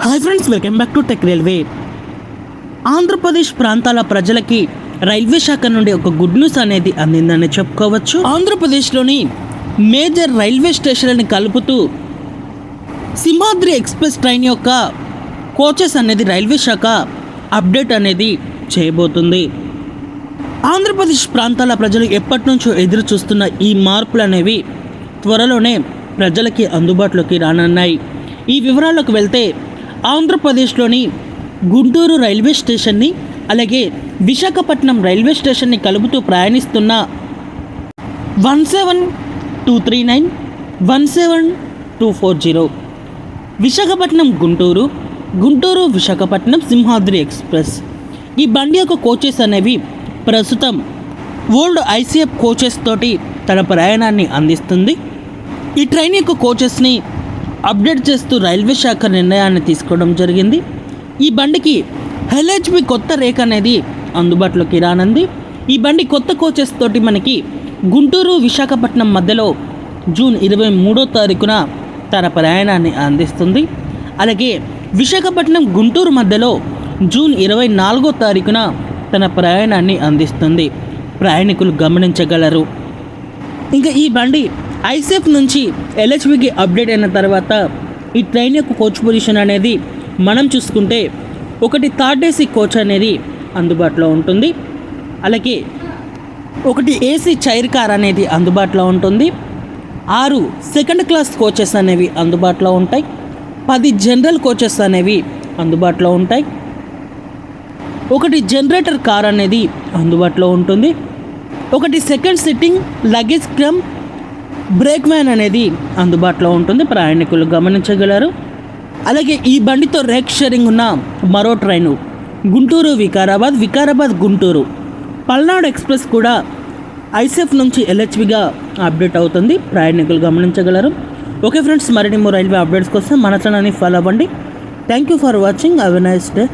Hi friends, welcome back to tech railway. Andhra Pradesh ప్రాంతాల ప్రజలకి railway శాఖ నుండి ఒక గుడ్ న్యూస్ అనేది అందిందని చెప్పుకోవచ్చు. ఆంధ్రప్రదేశ్లోని మేజర్ రైల్వే స్టేషన్లని కలుపుతూ సింహాద్రి ఎక్స్ప్రెస్ ట్రైన్ యొక్క కోచెస్ అనేది రైల్వే శాఖ అప్డేట్ అనేది చేయబోతుంది. ఆంధ్రప్రదేశ్ ప్రాంతాల ప్రజలు ఎప్పటి నుంచో ఎదురు చూస్తున్న ఈ మార్పులు అనేవి త్వరలోనే ప్రజలకి అందుబాటులోకి రానున్నాయి. ఈ వివరాలకు వెళ్తే ఆంధ్రప్రదేశ్లోని గుంటూరు రైల్వే స్టేషన్ని అలాగే విశాఖపట్నం రైల్వే స్టేషన్ని కలుపుతూ ప్రయాణిస్తున్న 17239 17240 విశాఖపట్నం గుంటూరు, గుంటూరు విశాఖపట్నం సింహాద్రి ఎక్స్ప్రెస్ ఈ బండి యొక్క కోచెస్ అనేవి ప్రస్తుతం ఓల్డ్ ఐసీఎఫ్ కోచెస్ తోటి తన ప్రయాణాన్ని అందిస్తుంది. ఈ ట్రైన్ యొక్క కోచెస్ని అప్డేట్ చేస్తూ రైల్వే శాఖ నిర్ణయాన్ని తీసుకోవడం జరిగింది. ఈ బండికి ఎల్హెచ్బి కొత్త రేఖ అనేది అందుబాటులోకి రానుంది. ఈ బండి కొత్త కోచెస్ తోటి మనకి గుంటూరు విశాఖపట్నం మధ్యలో జూన్ 23వ తారీఖున తన ప్రయాణాన్ని అందిస్తుంది. అలాగే విశాఖపట్నం గుంటూరు మధ్యలో జూన్ 24వ తారీఖున తన ప్రయాణాన్ని అందిస్తుంది. ప్రయాణికులు గమనించగలరు. ఇంకా ఈ బండి ఐసీఎఫ్ నుంచి ఎల్హెచ్బికి అప్డేట్ అయిన తర్వాత ఈ ట్రైన్ యొక్క కోచ్ పొజిషన్ అనేది మనం చూసుకుంటే ఒకటి థర్డ్ ఏసీ కోచ్ అనేది అందుబాటులో ఉంటుంది. అలాగే ఒకటి ఏసీ చైర్ కార్ అనేది అందుబాటులో ఉంటుంది. 6 సెకండ్ క్లాస్ కోచెస్ అనేవి అందుబాటులో ఉంటాయి. 10 జనరల్ కోచెస్ అనేవి అందుబాటులో ఉంటాయి. ఒకటి జనరేటర్ కార్ అనేది అందుబాటులో ఉంటుంది. ఒకటి సెకండ్ సిట్టింగ్ లగేజ్ క్రమ్ బ్రేక్ వ్యాన్ అనేది అందుబాటులో ఉంటుంది. ప్రయాణికులు గమనించగలరు. అలాగే ఈ బండితో రేక్ షేరింగ్ ఉన్న మరో ట్రైను గుంటూరు వికారాబాద్, వికారాబాద్ గుంటూరు పల్నాడు ఎక్స్ప్రెస్ కూడా ఐసీఎఫ్ నుంచి ఎల్హెచ్బిగా అప్డేట్ అవుతుంది. ప్రయాణికులు గమనించగలరు. ఓకే ఫ్రెండ్స్, మరిన్ని రైల్వే అప్డేట్స్ కోసం మన ఛానల్ని ఫాలో అవ్వండి. Thank you for watching. Have a nice day.